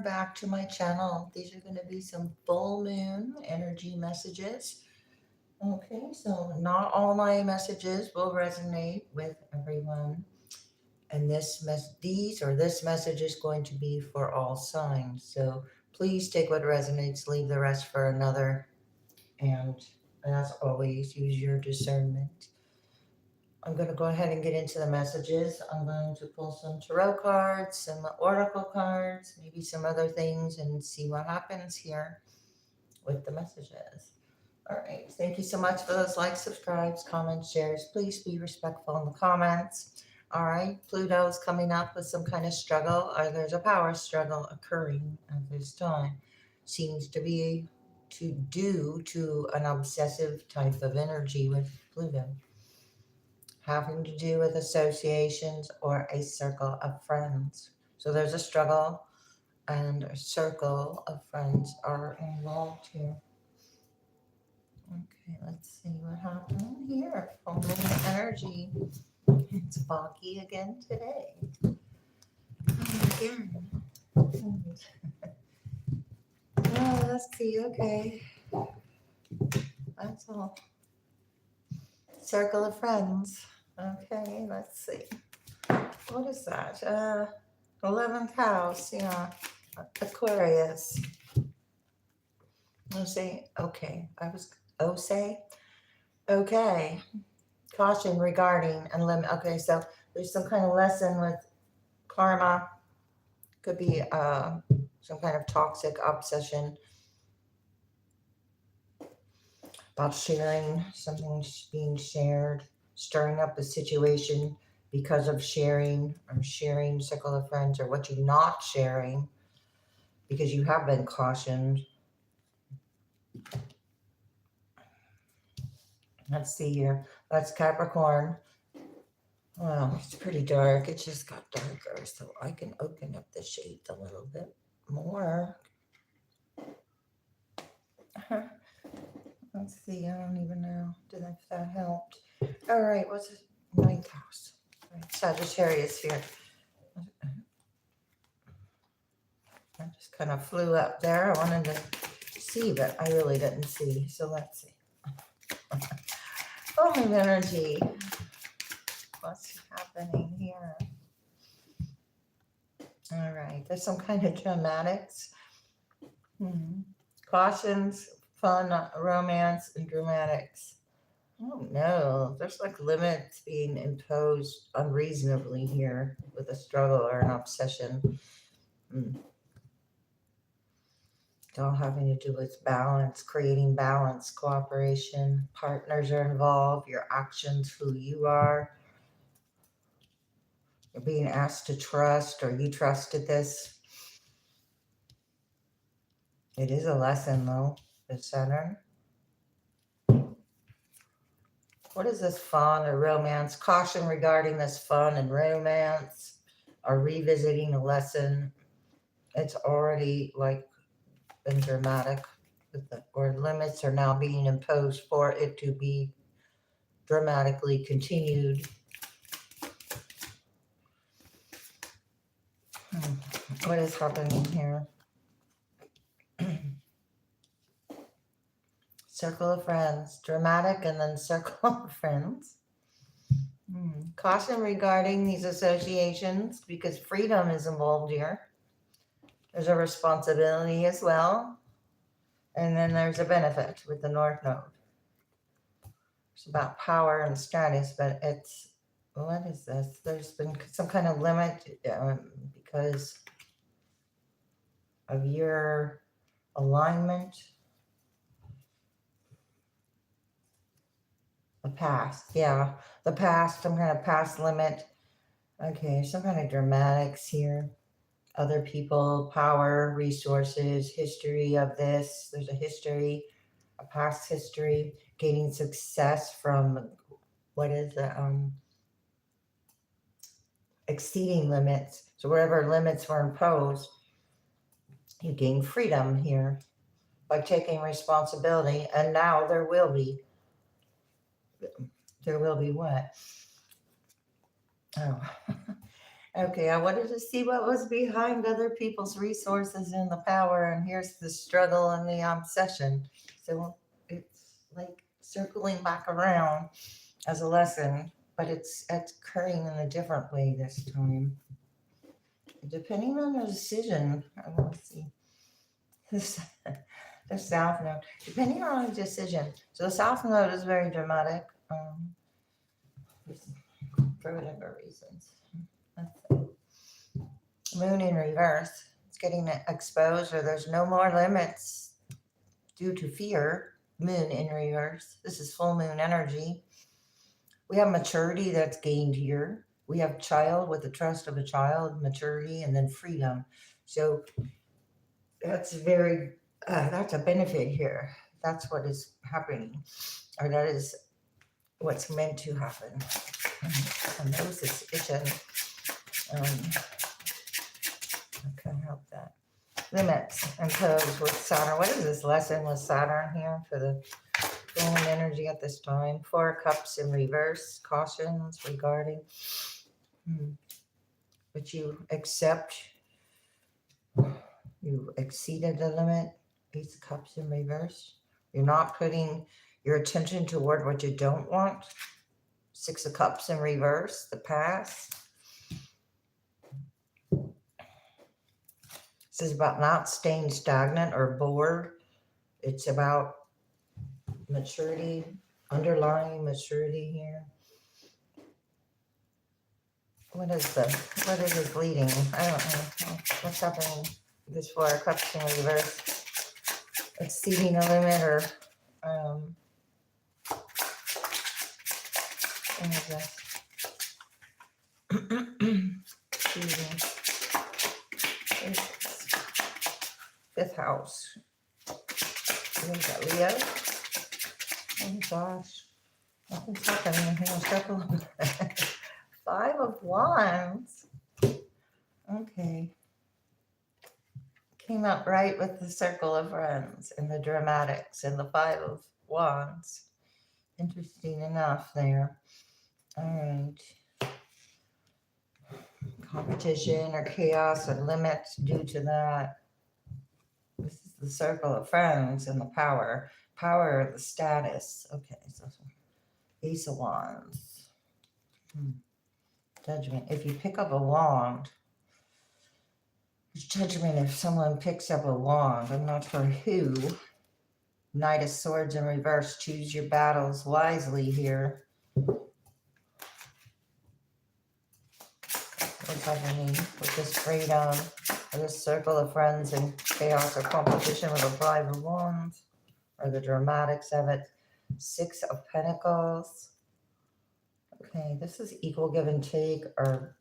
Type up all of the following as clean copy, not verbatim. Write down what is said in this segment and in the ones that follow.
back to my channel. These are going to be some full moon energy messages. Okay, so not all my messages will resonate with everyone. And this message is going to be for all signs. So please take what resonates, leave the rest for another. And as always, use your discernment. I'm going to go ahead and get into the messages. I'm going to pull some tarot cards, some oracle cards, maybe some other things, and see what happens here with the messages. All right. Thank you so much for those likes, subscribes, comments, shares. Please be respectful in the comments. All right. Pluto's coming up with some kind of struggle, or there's a power struggle occurring at this time. Seems to be due to an obsessive type of energy with Pluto, having to do with associations or a circle of friends. So there's a struggle and a circle of friends are involved here. Okay, let's see what happened here. Full moon energy. It's foggy again today. Again. Oh, let's see. Okay. That's all. Circle of friends. Okay, let's see. What is that? 11th house, yeah. Aquarius. Let's see. Okay. Okay. Caution regarding and limit. Okay, so there's some kind of lesson with karma. Could be some kind of toxic obsession about sharing, something being shared, stirring up a situation because of sharing, or sharing circle of friends, or what you're not sharing because you have been cautioned. Let's see here. That's Capricorn. Well, it's pretty dark. It just got darker, so I can open up the shade a little bit more. Let's see. I don't even know. If that helped. All right. What's it? 9th house. Right. Sagittarius here. I just kind of flew up there. I wanted to see, but I really didn't see. So let's see. Oh, my energy. What's happening here? All right. There's some kind of dramatics. Cautions, fun, romance, and dramatics. Oh no, there's like limits being imposed unreasonably here with a struggle or an obsession. It's all having to do with balance, creating balance, cooperation. Partners are involved, your actions, who you are. You're being asked to trust, or you trusted this. It is a lesson though, the Saturn. What is this fun or romance? Caution regarding this fun and romance, or revisiting a lesson. It's already like been dramatic, or limits are now being imposed for it to be dramatically continued. What is happening here? Circle of friends, dramatic, and then circle of friends. Caution regarding these associations because freedom is involved here. There's a responsibility as well. And then there's a benefit with the North Node. It's about power and status, but it's, what is this? There's been some kind of limit because of your alignment. The past, yeah. The past, some kind of past limit. Okay, some kind of dramatics here. Other people, power, resources, history of this. There's a history, a past history, gaining success from, what is it? Exceeding limits. So wherever limits were imposed, you gain freedom here by taking responsibility. And now there will be what? Oh, Okay, I wanted to see what was behind other people's resources and the power, and here's the struggle and the obsession. So it's like circling back around as a lesson, but it's occurring in a different way this time. Depending on the decision, I want to see this, the South Node. Depending on the decision, so the South Node is very dramatic, for whatever reasons. Let's see. Moon in reverse. It's getting exposed, or there's no more limits due to fear. Moon in reverse. This is full moon energy. We have maturity that's gained here. We have child with the trust of a child, maturity, and then freedom. So that's that's a benefit here. That's what is happening, or that is what's meant to happen. My nose is itching. I can't help that. Limits imposed with Saturn. What is this lesson with Saturn here for the full moon energy at this time? 4 cups in reverse. Cautions regarding. But you accept. You exceeded the limit. Ace of Cups in reverse. You're not putting your attention toward what you don't want. 6 of Cups in reverse, the past. This is about not staying stagnant or bored. It's about maturity, underlying maturity here. What is it leading? I don't know. What's happening? This 4 of Cups in reverse. Exceeding a limit, or what is this? Excuse me. 5th house. What is that, Leo? Oh gosh. Nothing's happening here. Circle. 5 of Wands. Okay. Came up right with the Circle of Friends and the dramatics and the 5 of Wands. Interesting enough there. All right. Competition or chaos or limits due to that. This is the Circle of Friends and the power. Power of the status. Okay, so Ace of Wands. Judgment. If you pick up a wand, judgment if someone picks up a wand. I'm not sure who. Knight of Swords in reverse. Choose your battles wisely here. What's happening with this freedom, or this Circle of Friends and chaos or competition with a 5 of Wands, or the dramatics of it. 6 of Pentacles. Okay, this is equal give and take, or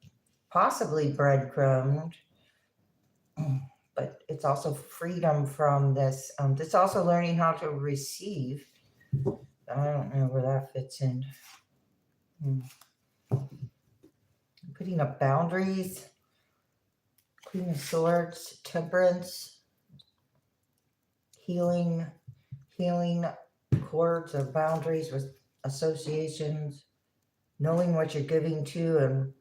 possibly breadcrumbed, but it's also freedom from this. It's also learning how to receive. I don't know where that fits in. Putting up boundaries. Queen of Swords, temperance, healing cords or boundaries with associations, knowing what you're giving to, and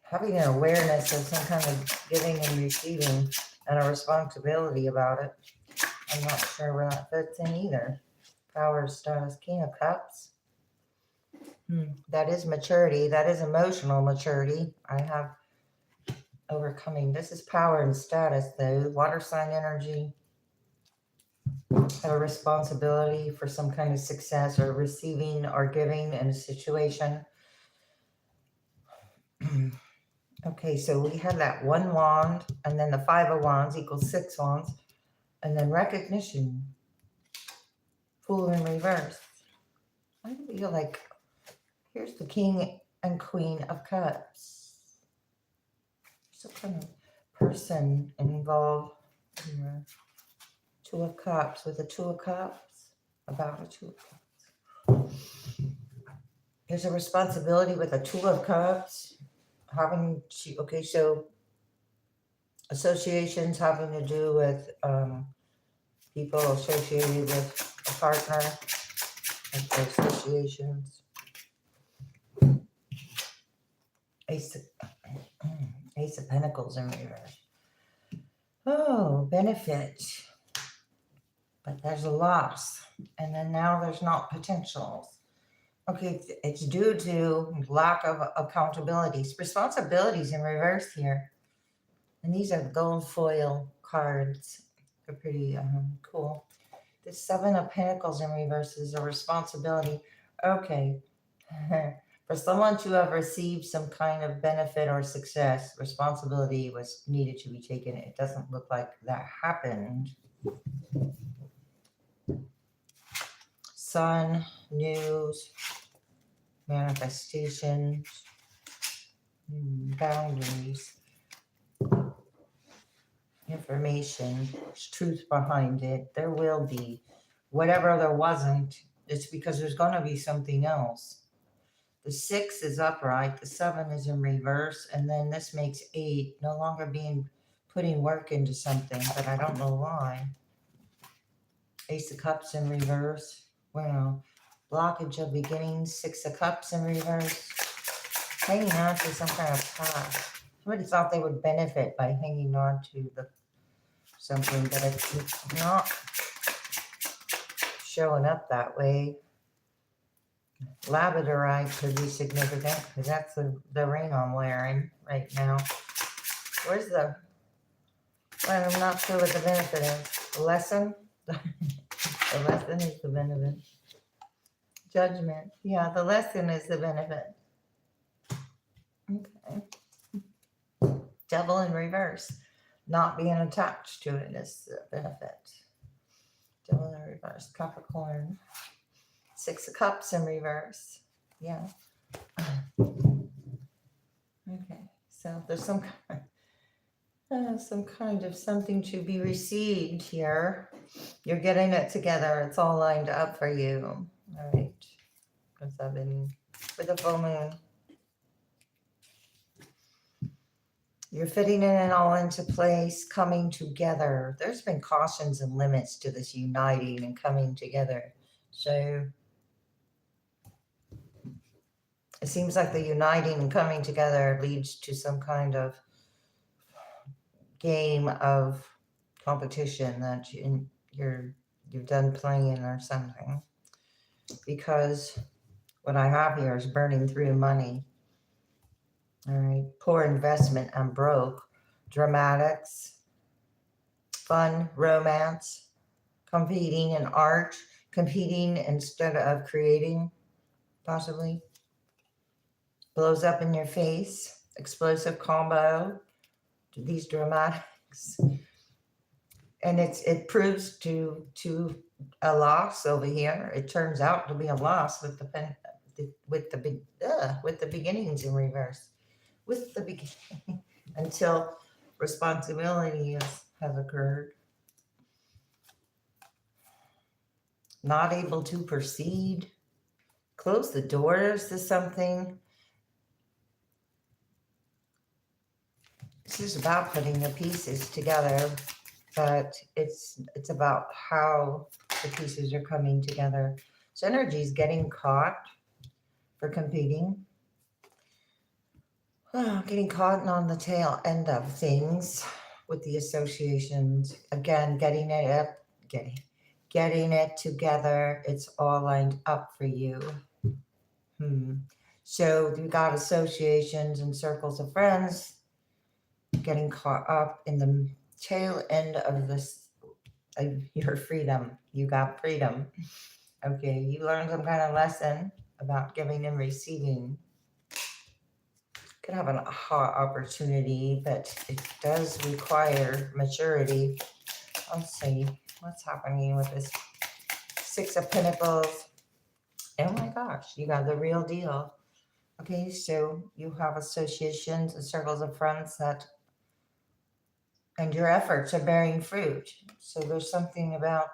having an awareness of some kind of giving and receiving and a responsibility about it. I'm not sure where that fits in either. Power status, King of Cups. That is maturity. That is emotional maturity. I have overcoming. This is power and status, though. Water sign energy. Have a responsibility for some kind of success or receiving or giving in a situation. Okay, so we have that 1 wand, and then the 5 of Wands equals 6 wands, and then recognition. Fool in reverse. I feel like here's the King and Queen of Cups. Some kind of person involved here. 2 of Cups with a 2 of Cups. About a 2 of Cups. There's a responsibility with a 2 of Cups. Having to, okay, so associations having to do with people associated with a partner, like associations. Ace of, Ace of Pentacles in reverse. Oh, benefit. But there's a loss. And then now there's not potentials. Okay, it's due to lack of accountabilities. Responsibilities in reverse here. And these are gold foil cards. They're pretty cool. The Seven of Pentacles in reverse is a responsibility. Okay. For someone to have received some kind of benefit or success, responsibility was needed to be taken. It doesn't look like that happened. Sun, news, manifestations, boundaries, information, there's truth behind it. There will be. Whatever there wasn't, it's because there's going to be something else. The 6 is upright, the 7 is in reverse, and then this makes 8, no longer putting work into something, but I don't know why. Ace of Cups in reverse. Wow. Blockage of beginnings, 6 of Cups in reverse. Hanging on to some kind of past. Somebody thought they would benefit by hanging on to something, but it's not showing up that way. Labradorite could be significant because that's the ring I'm wearing right now. Where's well, I'm not sure what the benefit is. The lesson? The lesson is the benefit. Judgment. Yeah, the lesson is the benefit. Okay. Devil in reverse. Not being attached to it is the benefit. Devil in reverse. Capricorn. 6 of Cups in reverse. Yeah. Okay. So there's some kind of something to be received here. You're getting it together. It's all lined up for you. All right. Because I've been with the full moon. You're fitting it all into place, coming together. There's been cautions and limits to this uniting and coming together. So it seems like the uniting and coming together leads to some kind of game of competition that you've done playing or something. Because what I have here is burning through money. All right, poor investment, I'm broke. Dramatics, fun, romance, competing in art, competing instead of creating, possibly. Blows up in your face, explosive combo, these dramatics. And it proves to a loss over here. It turns out to be a loss with the beginnings in reverse. With the beginning until responsibility has occurred. Not able to proceed. Close the doors to something. This is about putting the pieces together, but it's about how the pieces are coming together. So energy is getting caught for competing. Getting caught on the tail end of things with the associations. Again, getting it together. It's all lined up for you. So you got associations and circles of friends getting caught up in the tail end of this, your freedom. You got freedom. Okay, you learned some kind of lesson about giving and receiving. Could have an aha opportunity, but it does require maturity. Let's see what's happening with this 6 of Pentacles. Oh my gosh, you got the real deal. Okay, so you have associations and circles of friends and your efforts are bearing fruit. So there's something about,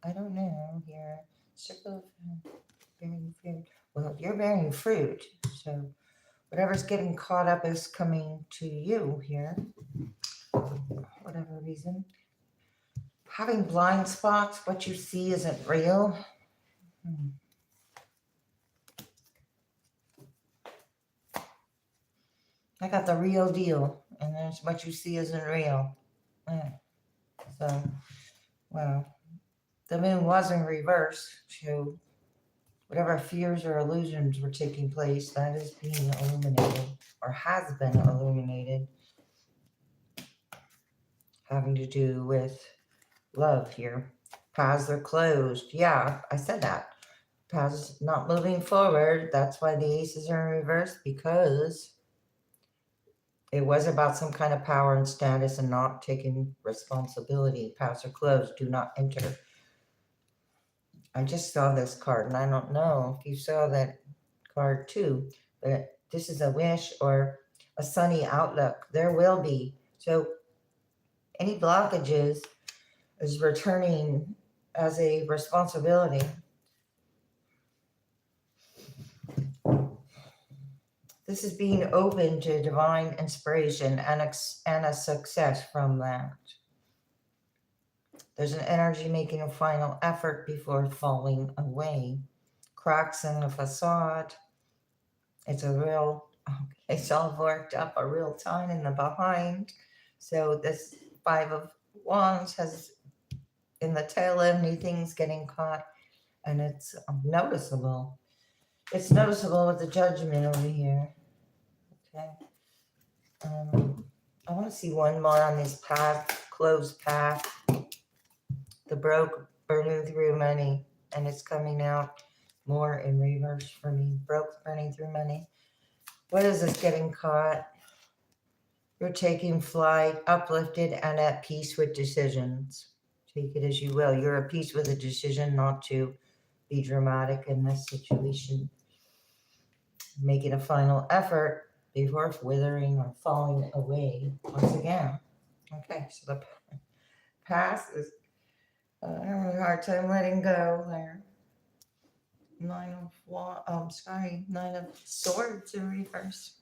I don't know here, circle of bearing fruit. Well, you're bearing fruit, so whatever's getting caught up is coming to you here, for whatever reason. Having blind spots, what you see isn't real. I got the real deal, and there's what you see isn't real. Yeah. So, well, the moon was in reverse, so whatever fears or illusions were taking place, that is being illuminated, or has been illuminated, having to do with love here. Paths are closed. Yeah, I said that. Paths not moving forward. That's why the aces are in reverse, because it was about some kind of power and status and not taking responsibility. Paths are closed. Do not enter. I just saw this card, and I don't know if you saw that card too, but this is a wish or a sunny outlook. There will be. So any blockages is returning as a responsibility. This is being open to divine inspiration and a success from that. There's an energy making a final effort before falling away. Cracks in the facade. It's a real, it's all worked up a real time in the behind. So this Five of Wands has in the tail end, new things getting caught, and it's noticeable. It's noticeable with the Judgment over here. Okay. I want to see one more on this path, closed path. The broke burning through money, and it's coming out more in reverse for me. Broke burning through money. What is this getting caught? You're taking flight, uplifted, and at peace with decisions. Take it as you will. You're at peace with a decision not to be dramatic in this situation. Making a final effort before withering or falling away once again. Okay, so the past is I'm having a hard time letting go there. Nine of Swords in reverse.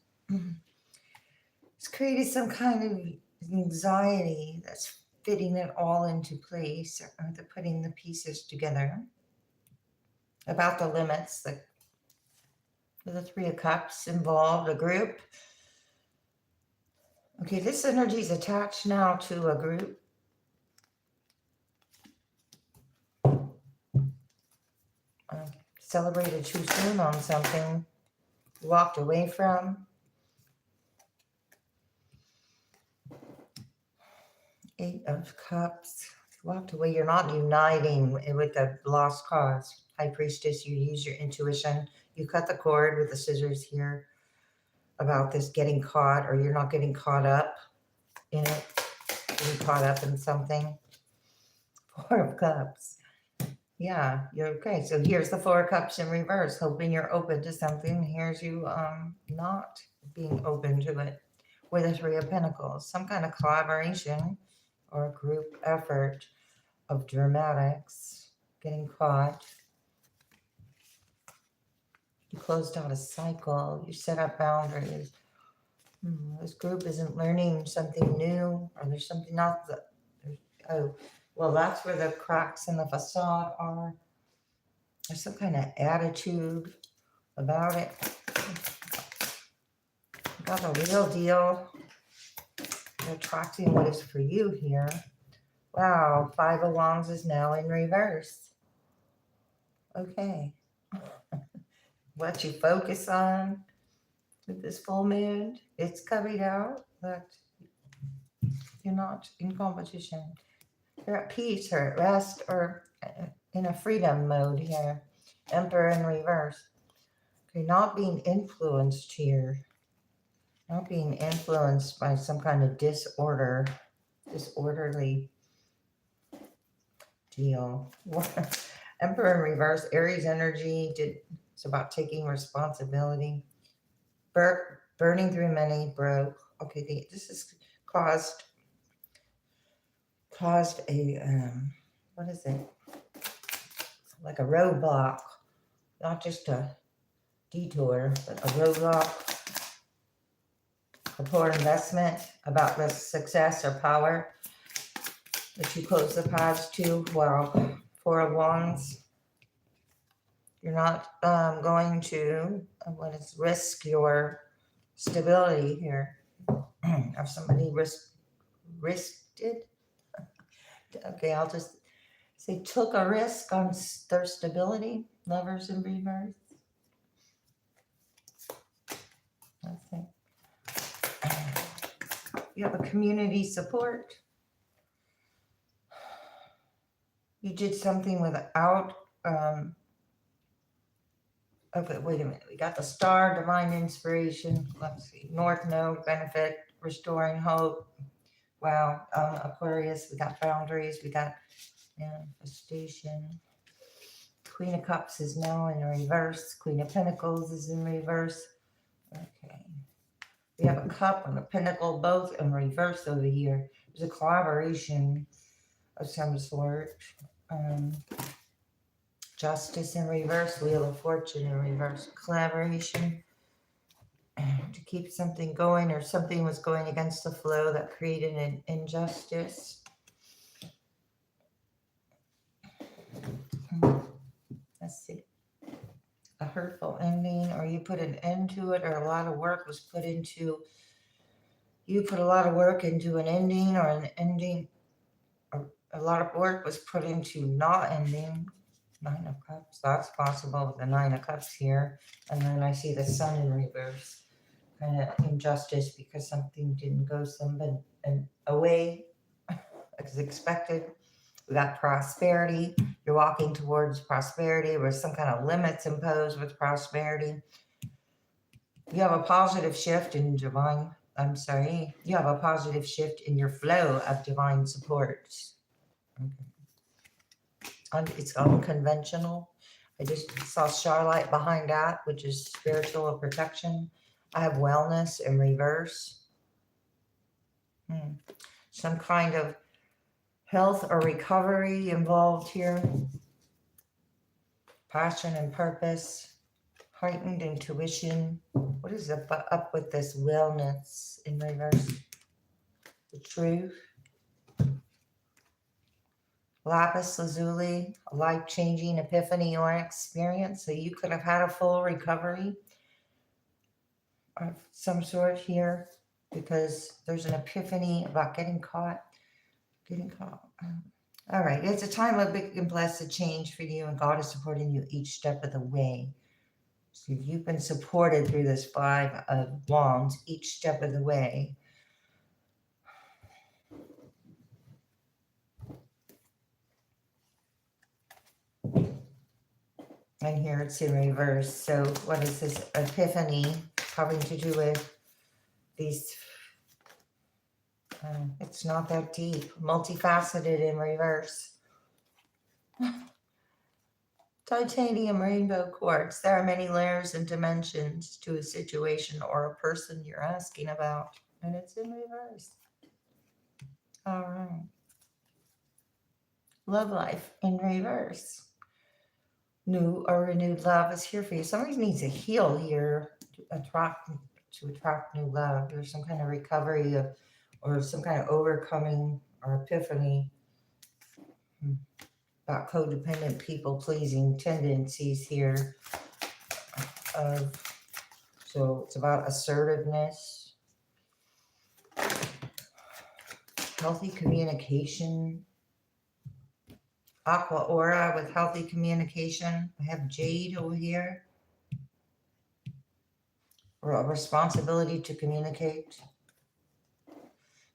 It's created some kind of anxiety that's fitting it all into place, or the putting the pieces together. About the limits, the Three of Cups involved, a group. Okay, this energy is attached now to a group. Celebrated too soon on something, walked away from. Eight of Cups, walked away. You're not uniting with a lost cause. High Priestess, you use your intuition. You cut the cord with the scissors here about this getting caught, or you're not getting caught up in it, getting caught up in something. Four of Cups. Yeah, you're okay. So here's the Four of Cups in reverse, hoping you're open to something. Here's you not being open to it with a Three of Pentacles. Some kind of collaboration or group effort of dramatics, getting caught. You closed out a cycle. You set up boundaries. This group isn't learning something new, or there's something else that, oh, well, that's where the cracks in the facade are. There's some kind of attitude about it. You got the real deal. You're attracting what is for you here. Wow, Five of Wands is now in reverse. Okay. What you focus on with this full moon, it's coming out that you're not in competition. You're at peace or at rest or in a freedom mode here. Emperor in reverse. Okay, not being influenced here. Not being influenced by some kind of disorderly deal. Emperor in reverse, Aries energy. It's about taking responsibility. Burning through money, broke. Okay, this has caused a what is it? Like a roadblock, not just a detour, but a roadblock. A poor investment about the success or power that you close the paths to. Well, Four of Wands. You're not going to risk your stability here. Of somebody risked it. Okay, I'll just say took a risk on their stability. Lovers in reverse. Let's see. You have a community support. You did something without, okay, wait a minute. We got the star, divine inspiration. Let's see. North node, benefit, restoring hope. Wow. Aquarius, we got boundaries. We got manifestation. Queen of Cups is now in reverse. Queen of Pentacles is in reverse. Okay. We have a cup and a pentacle both in reverse over here. There's a collaboration of some sort. Justice in reverse, Wheel of Fortune in reverse, collaboration to keep something going, or something was going against the flow that created an injustice. Let's see. A hurtful ending, or you put an end to it, or a lot of work was put into, you put a lot of work into an ending, or an ending, or a lot of work was put into not ending. Nine of Cups, that's possible with the Nine of Cups here. And then I see the Sun in reverse. Kind of injustice because something didn't go away as expected. We got prosperity. You're walking towards prosperity. There was some kind of limits imposed with prosperity. You have a positive shift in divine, you have a positive shift in your flow of divine support. Okay. It's unconventional. I just saw starlight behind that, which is spiritual protection. I have wellness in reverse. Some kind of health or recovery involved here. Passion and purpose. Heightened intuition. What is up with this wellness in reverse? The truth. Lapis lazuli, a life-changing epiphany or experience. So you could have had a full recovery of some sort here, because there's an epiphany about getting caught. All right, it's a time of big and blessed change for you, and God is supporting you each step of the way. So you've been supported through this Five of Wands each step of the way. And here it's in reverse. So what is this epiphany having to do with these? It's not that deep. Multifaceted in reverse. Titanium rainbow quartz. There are many layers and dimensions to a situation or a person you're asking about. And it's in reverse. All right. Love life in reverse. New or renewed love is here for you. Somebody needs to heal here to attract new love. There's some kind of recovery or some kind of overcoming or epiphany about codependent people-pleasing tendencies here. So it's about assertiveness, healthy communication. Aqua aura with healthy communication. I have jade over here. Or a responsibility to communicate.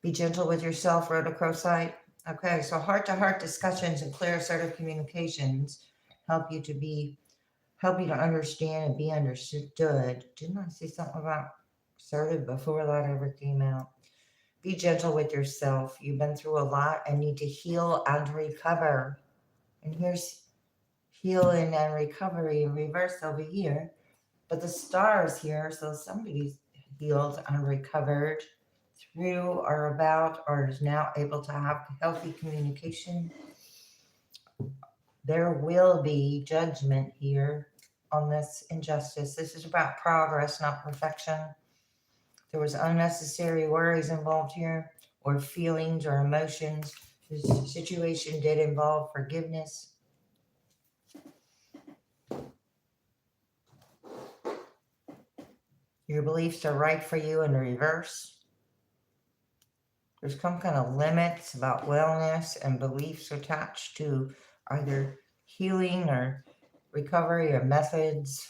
Be gentle with yourself, rhodochrosite. Okay, so heart-to-heart discussions and clear, assertive communications help you to understand and be understood. Didn't I say something about assertive before that ever came out? Be gentle with yourself. You've been through a lot and need to heal and recover. And here's healing and recovery in reverse over here. But the star is here, so somebody's healed and recovered through or about or is now able to have healthy communication. There will be judgment here on this injustice. This is about progress, not perfection. There was unnecessary worries involved here, or feelings or emotions. This situation did involve forgiveness. Your beliefs are right for you in reverse. There's some kind of limits about wellness and beliefs attached to either healing or recovery or methods.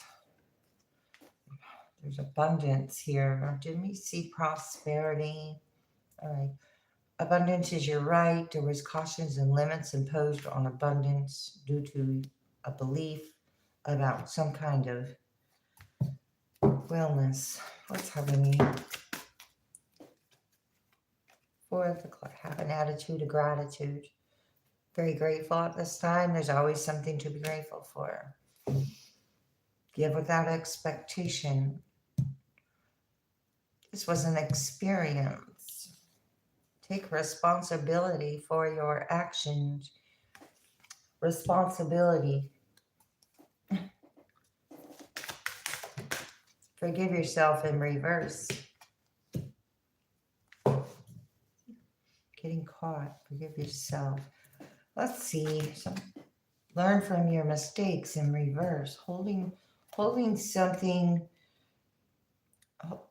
There's abundance here. Didn't we see prosperity? All right. Abundance is your right. There was cautions and limits imposed on abundance due to a belief about some kind of wellness. Let's have a need for the have an attitude of gratitude. Very grateful at this time. There's always something to be grateful for. Give without expectation. This was an experience. Take responsibility for your actions. Responsibility. Forgive yourself in reverse. Getting caught. Forgive yourself. Let's see. Learn from your mistakes in reverse. Holding something,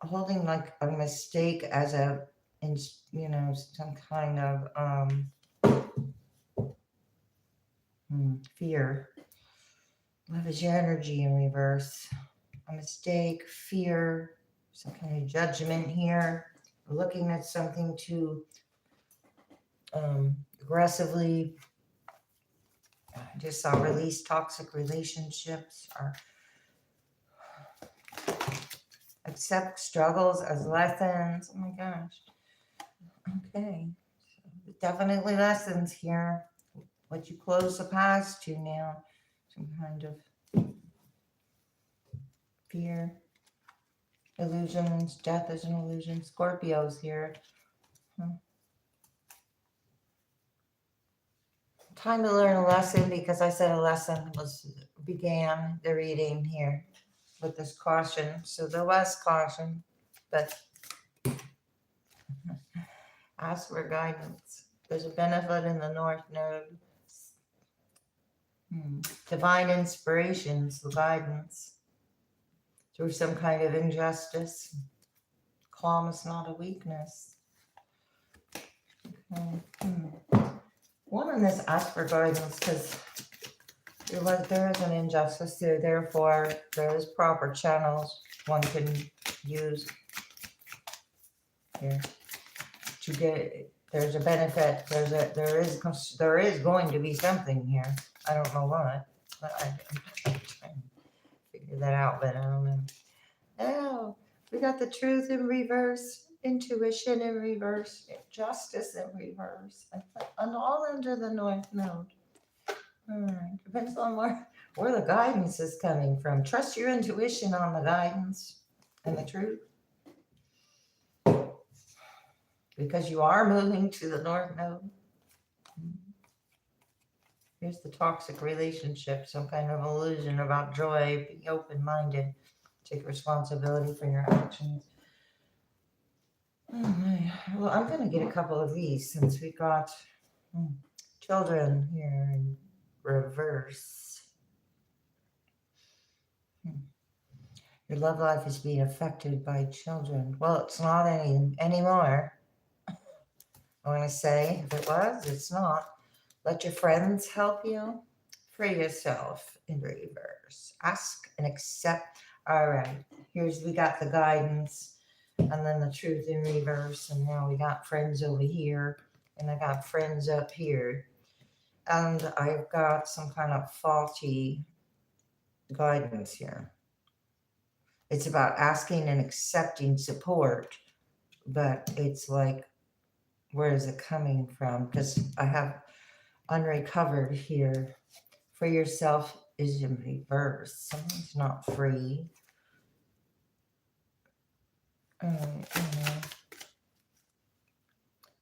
holding like a mistake as a, some kind of fear. Love is your energy in reverse. A mistake, fear, some kind of judgment here. Looking at something too aggressively. I just saw release toxic relationships or accept struggles as lessons. Oh my gosh. Okay. So definitely lessons here. What you close the past to now. Some kind of fear. Illusions. Death is an illusion. Scorpios here. Time to learn a lesson because I said a lesson began the reading here with this caution. So there was caution, but ask for guidance. There's a benefit in the North Node. Divine inspirations, the guidance through some kind of injustice. Calm is not a weakness. One on this ask for guidance because there is an injustice there. Therefore, there is proper channels one can use here to get. There's a benefit. There is going to be something here. I don't know what, but I'm trying to figure that out. But I don't know. Oh, we got the truth in reverse, intuition in reverse, justice in reverse, and all under the North Node. All right, depends on where the guidance is coming from. Trust your intuition on the guidance and the truth. Because you are moving to the North Node. Here's the toxic relationship, some kind of illusion about joy. Be open-minded. Take responsibility for your actions. Well, I'm going to get a couple of these since we got children here in reverse. Your love life is being affected by children. Well, it's not anymore. I want to say, if it was, it's not. Let your friends help you. Free yourself in reverse. Ask and accept. All right, we got the guidance and then the truth in reverse. And now we got friends over here and I got friends up here. And I've got some kind of faulty guidance here. It's about asking and accepting support, but it's like, where is it coming from? Because I have unrecovered here. For yourself is in reverse. Someone's not free.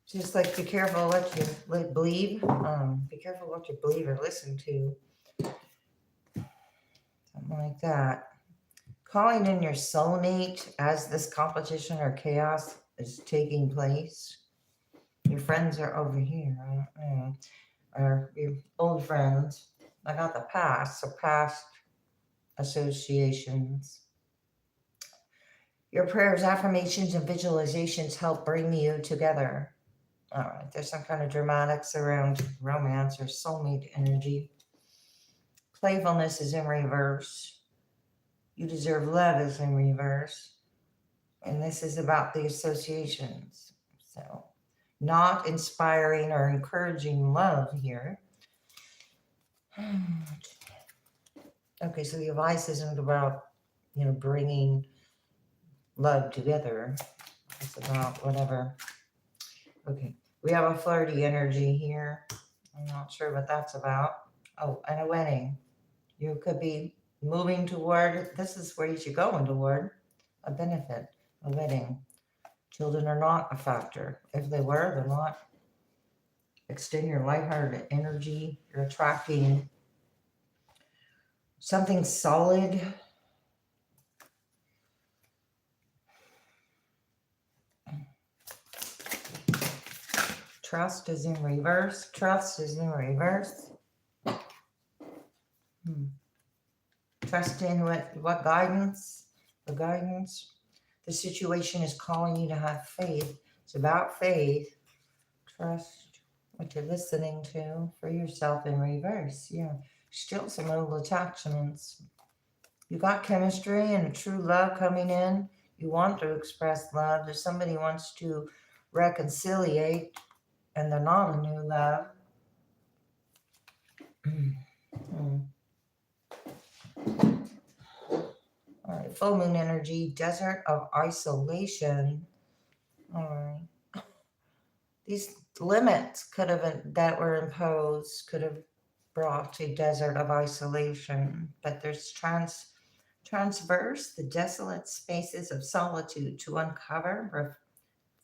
Just like be careful what you believe. Be careful what you believe or listen to. Something like that. Calling in your soulmate as this competition or chaos is taking place. Your friends are over here. Or your old friends. I got the past, so past associations. Your prayers, affirmations, and visualizations help bring you together. All right, there's some kind of dramatics around romance or soulmate energy. Playfulness is in reverse. You deserve love is in reverse. And this is about the associations. So, not inspiring or encouraging love here. Okay, so the advice isn't about, bringing love together. It's about whatever. Okay, we have a flirty energy here. I'm not sure what that's about. Oh, and a wedding. You could be moving toward, this is where you should go toward a benefit, a wedding. Children are not a factor. If they were, they're not. Extend your lighthearted energy. You're attracting something solid. Trust is in reverse. Trust is in reverse. Trust in what guidance? The guidance. The situation is calling you to have faith. It's about faith. Trust what you're listening to for yourself in reverse. Yeah. Still some old attachments. You got chemistry and true love coming in. You want to express love. If somebody wants to reconciliate and they're not a new love. All right, full moon energy, desert of isolation. All right. These limits that were imposed could have brought a desert of isolation, but there's transverse the desolate spaces of solitude to uncover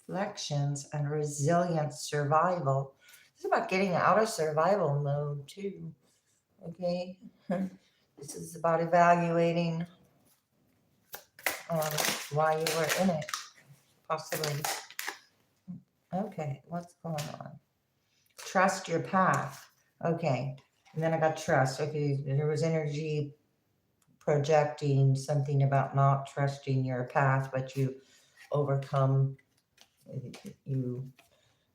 reflections and resilient survival. It's about getting out of survival mode too. Okay, this is about evaluating why you were in it, possibly. Okay, what's going on? Trust your path. Okay, and then I got trust. Okay, there was energy projecting something about not trusting your path, but you overcome, you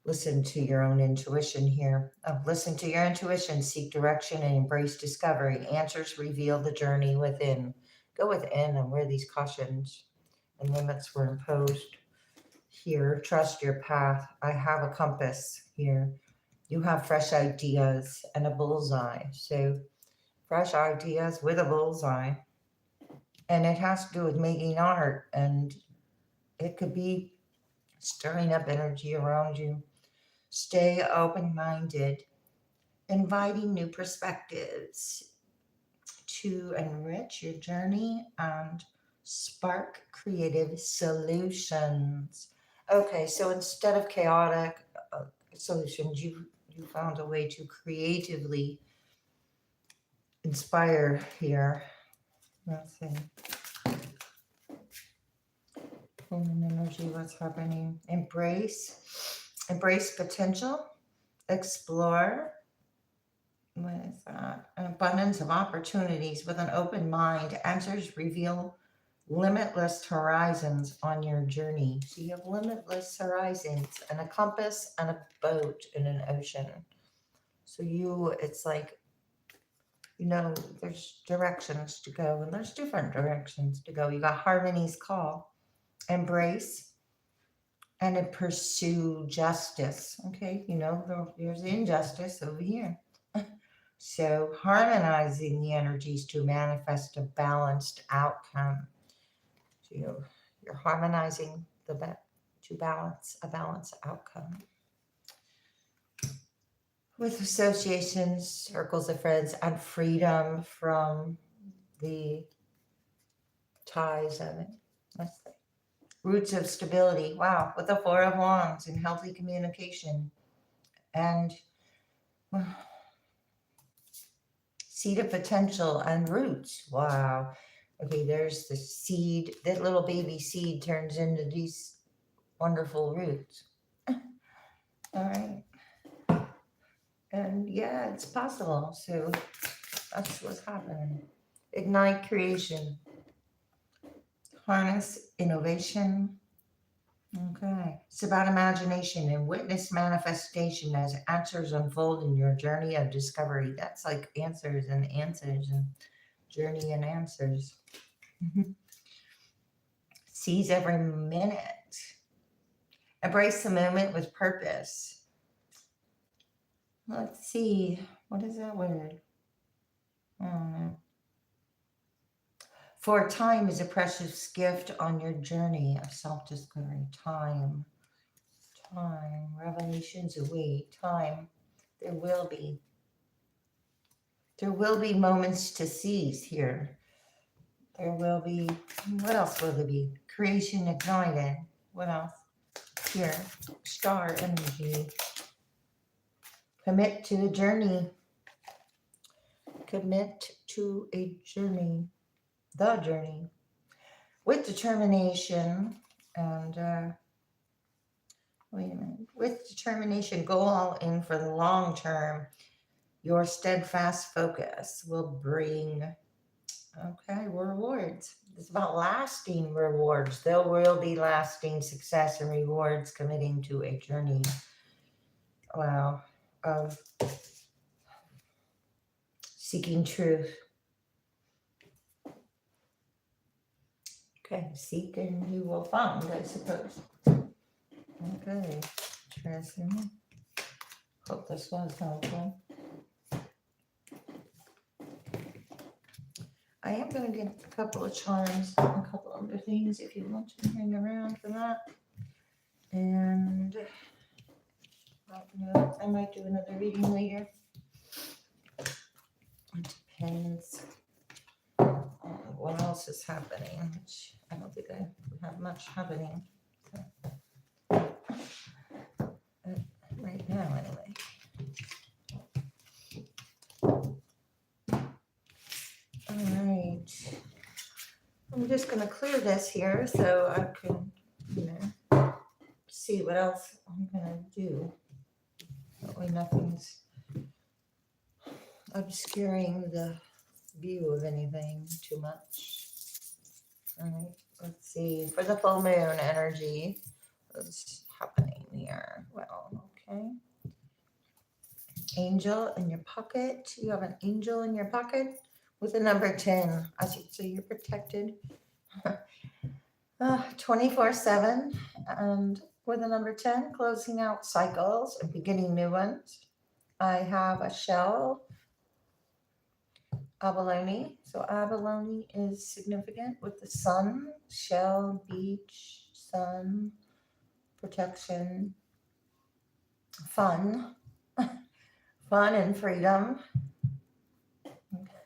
listen to your own intuition here. Listen to your intuition, seek direction, and embrace discovery. Answers reveal the journey within. Go within and where these cautions and limits were imposed. Here, trust your path. I have a compass here. You have fresh ideas and a bullseye. So, fresh ideas with a bullseye. And it has to do with making art, and it could be stirring up energy around you. Stay open minded, inviting new perspectives to enrich your journey and spark creative solutions. Okay, so instead of chaotic solutions, you found a way to creatively inspire here. Let's see. Human energy, what's happening? Embrace potential, explore. What is that? An abundance of opportunities with an open mind. Answers reveal limitless horizons on your journey. So you have limitless horizons and a compass and a boat in an ocean. So it's like, there's directions to go, and there's different directions to go. You got Harmony's call, embrace, and pursue justice. Okay, there's injustice over here. So harmonizing the energies to manifest a balanced outcome. So you're harmonizing to balance a balanced outcome. With associations, circles of friends, and freedom from the ties of it. Let's see. Roots of stability. Wow, with the Four of Wands and healthy communication. And seed of potential and roots. Wow. Okay, there's the seed. That little baby seed turns into these wonderful roots. All right. And yeah, it's possible. So that's what's happening. Ignite creation. Harness innovation. Okay. It's about imagination and witness manifestation as answers unfold in your journey of discovery. That's like answers and journey and answers. Seize every minute. Embrace the moment with purpose. Let's see. What is that word? For time is a precious gift on your journey of self-discovery. Time. Revelations await. Time. There will be moments to seize here. There will be, what else will there be? Creation ignited. What else? Here, star energy. Commit to the journey. Commit to a journey. The journey. With determination and, wait a minute. With determination, go all in for the long term. Your steadfast focus will bring, rewards. It's about lasting rewards. There will be lasting success and rewards committing to a journey. Wow. Of seeking truth. Okay, seek and you will find, I suppose. Okay, interesting. Hope this was helpful. I am going to get a couple of charms, a couple other things if you want to hang around for that. And I might do another reading later. It depends on what else is happening, which I don't think I have much happening right now anyway. All right. I'm just going to clear this here so I can, see what else I'm going to do. That way nothing's obscuring the view of anything too much. All right, let's see. For the full moon energy, what's happening here? Well, okay. Angel in your pocket. You have an angel in your pocket with the number 10. I should say you're protected 24/7. And with the number 10, closing out cycles and beginning new ones. I have a shell, abalone. So abalone is significant with the sun, shell, beach, sun, protection, fun, fun and freedom.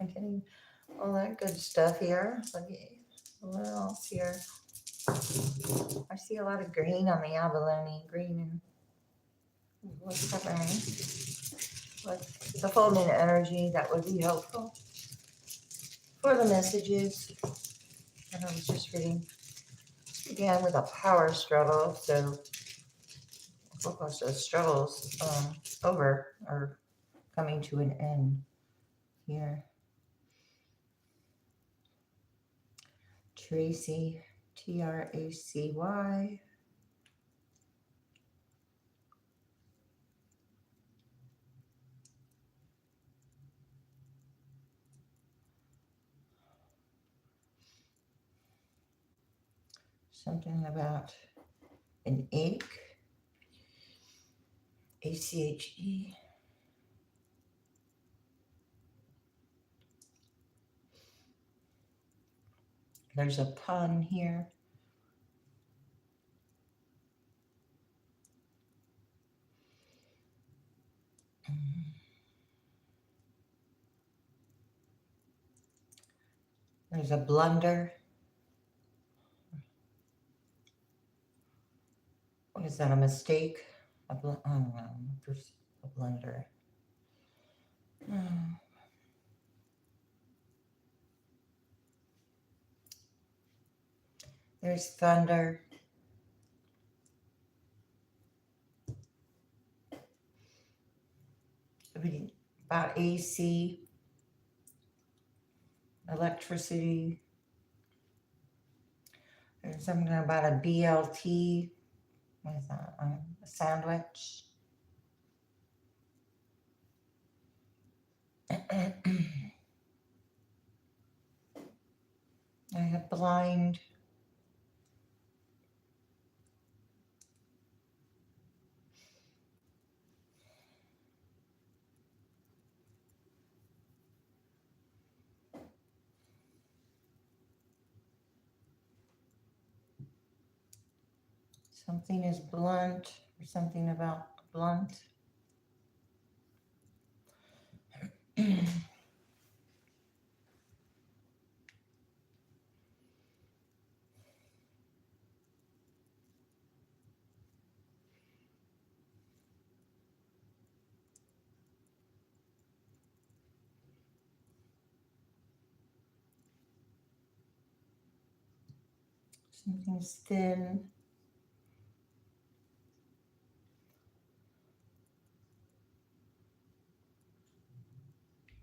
I'm getting all that good stuff here. Okay, what else here? I see a lot of green on the abalone. Green and what's happening? With the full moon energy, that would be helpful for the messages that I was just reading. Began with a power struggle, so of course those struggles over or coming to an end here. Tracy, Tracy. Something about an ache, ACHE. There's a pun here. There's a blunder. What is that, a mistake? I don't know. There's a blunder. There's thunder. About AC, electricity. There's something about a BLT. What is that? A sandwich. I have blind. Something is blunt, or something about blunt. Something's thin.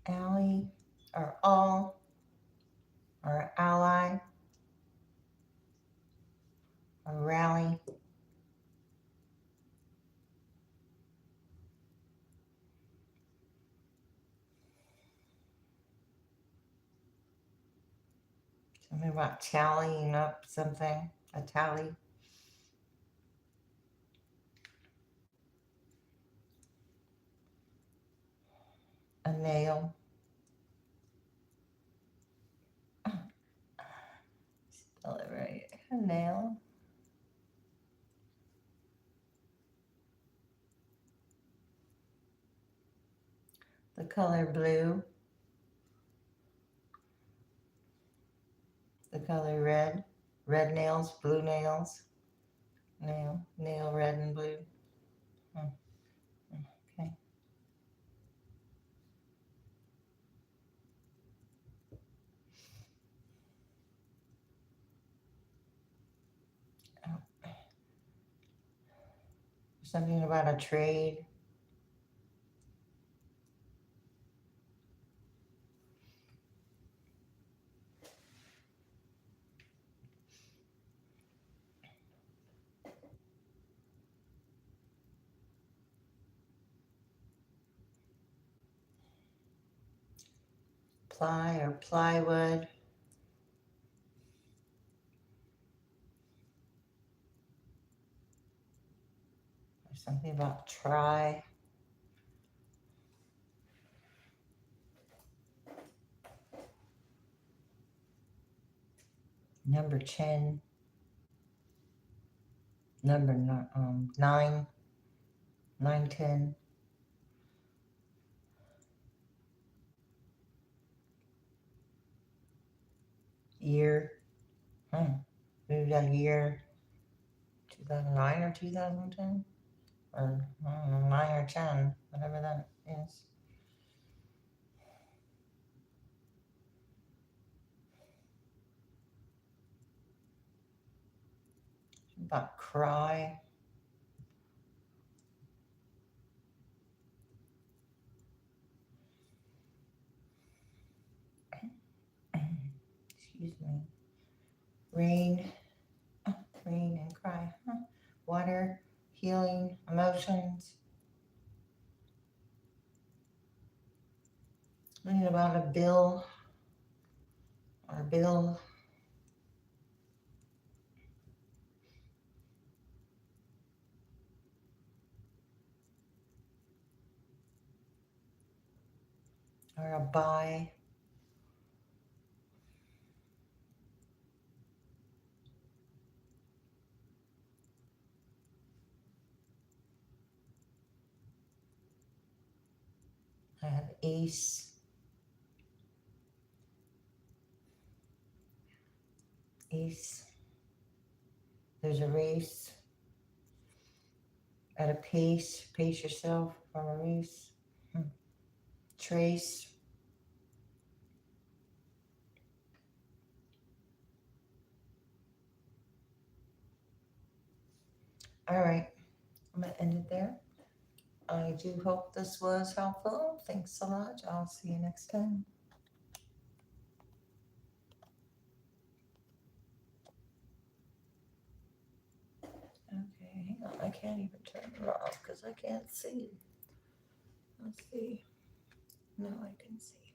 Ally, or all, or ally, or rally. Something about tallying up something, a tally. A nail. Spell it right. A nail. The color blue. The color red. Red nails, blue nails. Nail red and blue. Okay. Something about a trade. Ply or plywood. Or something about try. Number 10. Number 9. 9, 10. Year. Maybe that year 2009 or 2010? Or I don't know, 9 or 10, whatever that is. About cry. Excuse me. Rain. Rain and cry. Water, healing, emotions. Something about a bill or a bill. Or a buy. I have ace. Ace. There's a race. At a pace. Pace yourself from a race. Trace. All right. I'm going to end it there. I do hope this was helpful. Thanks so much. I'll see you next time. hang on. I can't even turn it off because I can't see. Let's see. No, I can see.